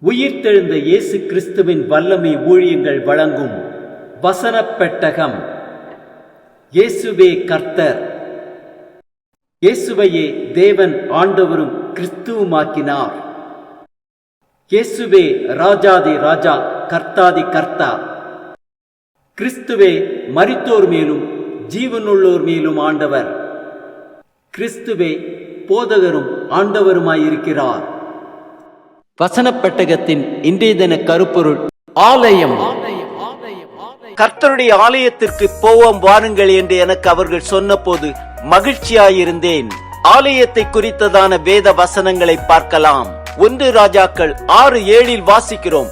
உயிர்த்தெழுந்த இயேசு கிறிஸ்துவின் வல்லமை ஊழியங்கள் வழங்கும் வசனப் பெட்டகம். இயேசுவே கர்த்தர். இயேசுவையே தேவன் ஆண்டவரும் கிறிஸ்துவுமாக்கினார். இயேசுவே ராஜாதி ராஜா, கர்த்தாதி கர்த்தா. கிறிஸ்துவே மரித்தோர் மேலும் ஜீவனுள்ளோர் மேலும் ஆண்டவர். கிறிஸ்துவே போதகரும் ஆண்டவருமாயிருக்கிறார். வசனப் பெட்டகத்தின் இன்றைய தின கருப்பொருள் ஆலயம். கர்த்தருடைய ஆலயத்திற்கு போவோம் வாருங்கள் என்று எனக்கு அவர்கள் சொன்னபோது மகிழ்ச்சியாயிருந்தேன். ஆலயத்தை குறித்ததான வேத வசனங்களை பார்க்கலாம். 1 ராஜாக்கள் 6:7 வாசிக்கிறோம்.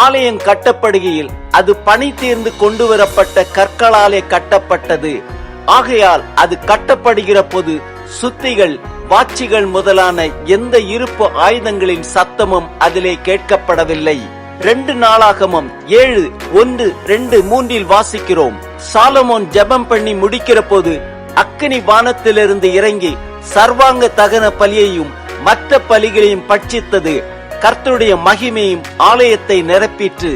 ஆலயம் கட்டப்படுகையில் அது பணி தீர்ந்து கொண்டு வரப்பட்ட கற்களாலே கட்டப்பட்டது. ஆகையால் அது கட்டப்படுகிற போது சுத்திகள், வாட்சிகள் முதலான எந்த இருப்பு ஆயுதங்களின் சத்தமும் அதிலே கேட்கப்படவில்லை. 2 நாளாகமம் 7:1-2-3 வாசிக்கிறோம். சாலமோன் ஜெபம் பண்ணி முடிக்கிற போது அக்கினி வானத்திலிருந்து இறங்கி சர்வாங்க தகன பலியையும் மற்ற பலிகளையும் பட்சித்தது. கர்த்தருடைய மகிமையும் ஆலயத்தை நிரப்பிற்று.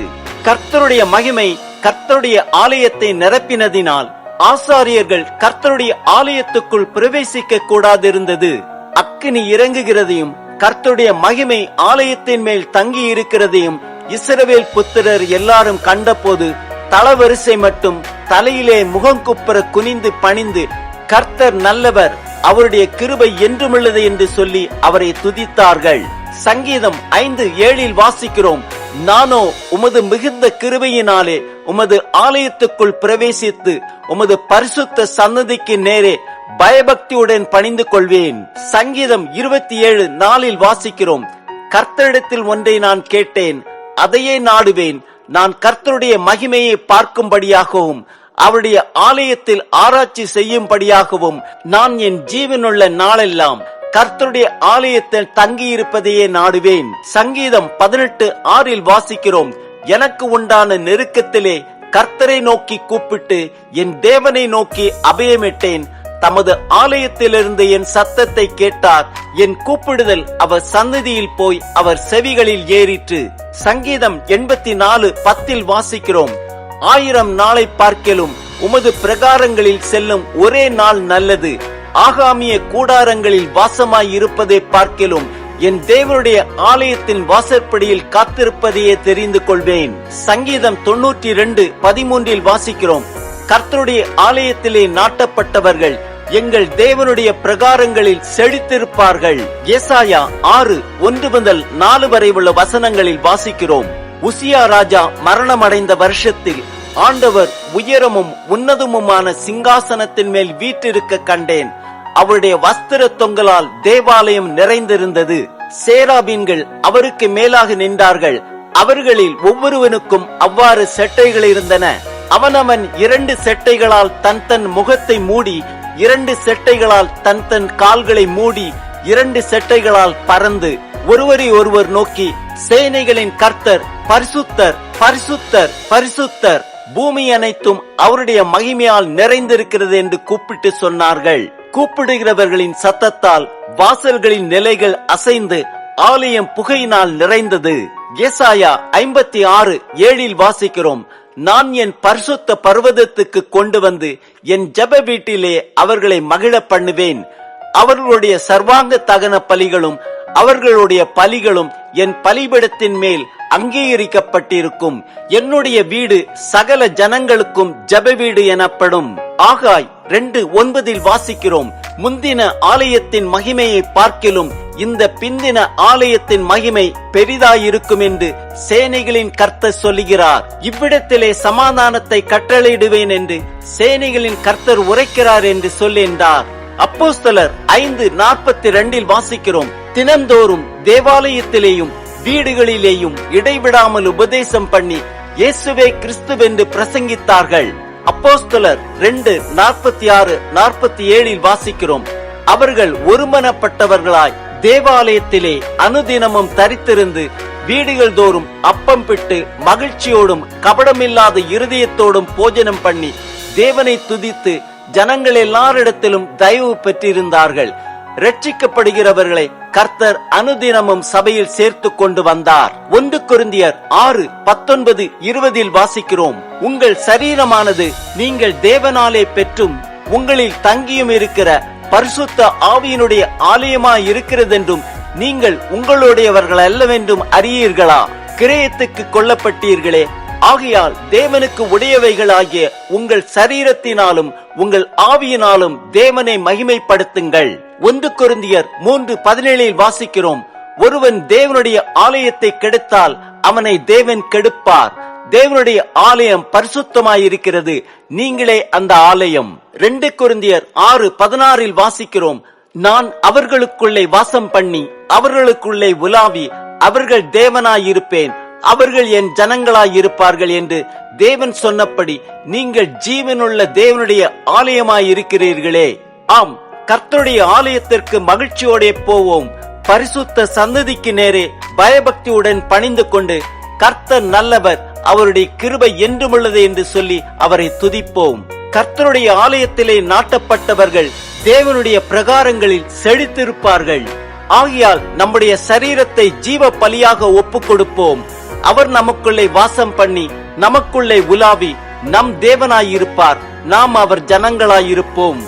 கர்த்தருடைய மகிமை கர்த்தருடைய ஆலயத்தை நிரப்பினதினால் ஆசாரியர்கள் கர்த்தருடைய ஆலயத்துக்குள் பிரவேசிக்க கூடாதிருந்தது. அக்கினி இறங்குகிறதையும் கர்த்தருடைய மகிமை ஆலயத்தின் மேல் தங்கி இருக்கிறதையும் இஸ்ரவேல் புத்திரர் எல்லாரும் கண்டபோது தளவரிசை மட்டும் தலையிலே முகங்குப்புற குனிந்து பணிந்து, கர்த்தர் நல்லவர், அவருடைய கிருபை என்றுமுள்ளது என்று சொல்லி அவரை துதித்தார்கள். சங்கீதம் 5:7 வாசிக்கிறோம். நானோ உமது மிகுந்த கிருபையினாலே உமது ஆலயத்துக்குள் பிரவேசித்து உமது பரிசுத்த சன்னதிக்கு நேரே பயபக்தியுடன் பணிந்து கொள்வேன். சங்கீதம் 27:4 வாசிக்கிறோம். கர்த்தரிடத்தில் ஒன்றை நான் கேட்டேன், அதையே நாடுவேன். நான் கர்த்தருடைய மகிமையை பார்க்கும்படியாகவும் அவருடைய ஆலயத்தில் ஆராய்ச்சி செய்யும்படியாகவும் நான் என் ஜீவனுள்ள நாளெல்லாம் கர்த்தருடைய ஆலயத்தில் தங்கியிருப்பதையே நாடுவேன். சங்கீதம் 18:6 வாசிக்கிறோம். எனக்கு உண்டான நெருக்கத்திலே கர்த்தரை நோக்கி கூப்பிட்டு என் தேவனை நோக்கி அபயமிட்டேன். தமது ஆலயத்திலிருந்து என் சத்தத்தை கேட்டார். என் கூப்பிடுதல் அவர் சந்நிதியில் போய் அவர் செவிகளில் ஏறிற்று. சங்கீதம் 84:10 வாசிக்கிறோம். 1000 நாளை பார்க்கலும் உமது பிரகாரங்களில் செல்லும் ஒரே நாள் நல்லது. ஆகாமிய கூடாரங்களில் வாசமாய் இருப்பதை பார்க்கலும் என் தேவனுடைய ஆலயத்தின் வாசற்படியில் காத்திருப்பதையே தெரிந்து கொள்வேன். சங்கீதம் 92:13 வாசிக்கிறோம். கர்த்தருடைய ஆலயத்திலே நாட்டப்பட்டவர்கள் எங்கள் தேவனுடைய பிரகாரங்களில் செழித்திருப்பார்கள். ஏசாயா 6:1-4 வரை உள்ள வசனங்களில் வாசிக்கிறோம். உசியா ராஜா மரணமடைந்த வருஷத்தில் ஆண்டவர் உயரமும் உன்னதமுமான சிங்காசனத்தின் மேல் வீற்றிருக்க கண்டேன். அவருடைய வஸ்திர தொங்கலால் தேவாலயம் நிறைந்திருந்தது. சேராபீன்கள் அவருக்கு மேலாக நின்றார்கள். அவர்களில் ஒவ்வொருவனுக்கும் அவ்வாறு செட்டைகள் இருந்தன. அவனவன் 2 செட்டைகளால் தன் முகத்தை மூடி, 2 செட்டைகளால் தன் கால்களை மூடி, 2 செட்டைகளால் பறந்து ஒருவரை ஒருவர் நோக்கி, சேனைகளின் கர்த்தர் பரிசுத்தர், பரிசுத்தர், பரிசுத்தர், பூமி அனைத்தும் அவருடைய மகிமையால் நிறைந்திருக்கிறது என்று கூப்பிட்டு சொன்னார்கள். கூப்பிடுகிறவர்களின் சத்தத்தால் வாசல்களின் நிலைகள் அசைந்து ஆலயம் புகையினால் நிறைந்தது. ஏசாயா 56:7 வாசிக்கிறோம். நான் என் பரிசுத்த பர்வதத்துக்கு கொண்டு வந்து என் ஜெப வீட்டிலே அவர்களை மகிழ பண்ணுவேன். அவர்களுடைய சர்வாங்க தகன பலிகளும் அவர்களுடைய பலிகளும் என் பலிபீடத்தின் மேல் அங்கீகரிக்கப்பட்டிருக்கும். என்னுடைய வீடு சகல ஜனங்களுக்கும் ஜெப வீடு எனப்படும். ஆகாய் 2:9 வாசிக்கிறோம். முந்தின ஆலயத்தின் மகிமையை பார்க்கிலும் இந்த பிந்தின ஆலயத்தின் மகிமை பெரிதாயிருக்கும் என்று சேனைகளின் கர்த்தர் சொல்லுகிறார். இவ்விடத்திலே சமாதானத்தை கட்டளையிடுவேன் என்று சேனைகளின் கர்த்தர் உரைக்கிறார் என்று சொல்லின்றார். அப்போஸ்தலர் 5:42 வாசிக்கிறோம். தினந்தோறும் தேவாலயத்திலேயும் வீடுகளிலேயும் இடைவிடாமல் உபதேசம் பண்ணி இயேசுவே கிறிஸ்துவென்று பிரசங்கித்தார்கள். அப்போஸ்தலர் 2:46-47 வாசிக்கிறோம். அவர்கள் ஒருமனப்பட்டவர்களாய் தேவாலயத்திலே அனுதினமும் தரித்திருந்து வீடுகள் தோறும் அப்பம் பிட்டு மகிழ்ச்சியோடும் கபடமில்லாத இருதயத்தோடும் போஜனம் பண்ணி தேவனை துதித்து ஜனங்கள் எல்லாரிடத்திலும் தயவு பெற்றிருந்தார்கள். ரட்சிக்கப்படுகிறவர்களை கர்த்தர் அனுதினமும் சபையில் சேர்த்து கொண்டு வந்தார். 1 கொரிந்தியர் 6:19-20 வாசிக்கிறோம், உங்கள் சரீரமானது நீங்கள் தேவனாலே பெற்றும் உங்களில் தங்கியும் இருக்கிற பரிசுத்த ஆவியினுடைய ஆலயமாய் இருக்கிறதென்றும் நீங்கள் உங்களுடையவர்கள் அல்லவென்றும் அறியீர்களா? கிரயத்துக்கு கொல்லப்பட்டீர்களே, ஆகையால் தேவனுக்கு உடையவைகளாகிய உங்கள் சரீரத்தினாலும் உங்கள் ஆவியினாலும் தேவனை மகிமைப்படுத்துங்கள். 1 கொரிந்தியர் 3:17 வாசிக்கிறோம், ஒருவன் தேவனுடைய ஆலயத்தை கெடுத்தால் அவனை தேவன் கெடுப்பார். தேவனுடைய ஆலயம் பரிசுத்தமாயிருக்கிறது, நீங்களே அந்த ஆலயம். 2 கொரிந்தியர் 6:16 வாசிக்கிறோம், நான் அவர்களுக்குள்ளே வாசம் பண்ணி அவர்களுக்குள்ளே உலாவி அவர்கள் தேவனாயிருப்பேன், அவர்கள் என் ஜனங்களாயிருப்பார்கள் என்று தேவன் சொன்னபடி நீங்கள் ஜீவனுள்ள தேவனுடைய ஆலயமாயிருக்கிறீர்களே. ஆம், கர்த்தருடைய ஆலயத்திற்கு மகிழ்ச்சியோட போவோம். பரிசுத்த சந்ததிக்கு நேரே பயபக்தியுடன் பணிந்து கொண்டு கர்த்தர் நல்லவர், அவருடைய கிருபை என்றுமுள்ளது என்று சொல்லி அவரை துதிப்போம். கர்த்தருடைய ஆலயத்திலே நாட்டப்பட்டவர்கள் தேவனுடைய பிரகாரங்களில் செழித்திருப்பார்கள். ஆகையால் நம்முடைய சரீரத்தை ஜீவ பலியாக ஒப்புக் கொடுப்போம். அவர் நமக்குள்ளே வாசம் பண்ணி நமக்குள்ளே உலாவி நம் தேவனாயிருப்பார், நாம் அவர் ஜனங்களாயிருப்போம்.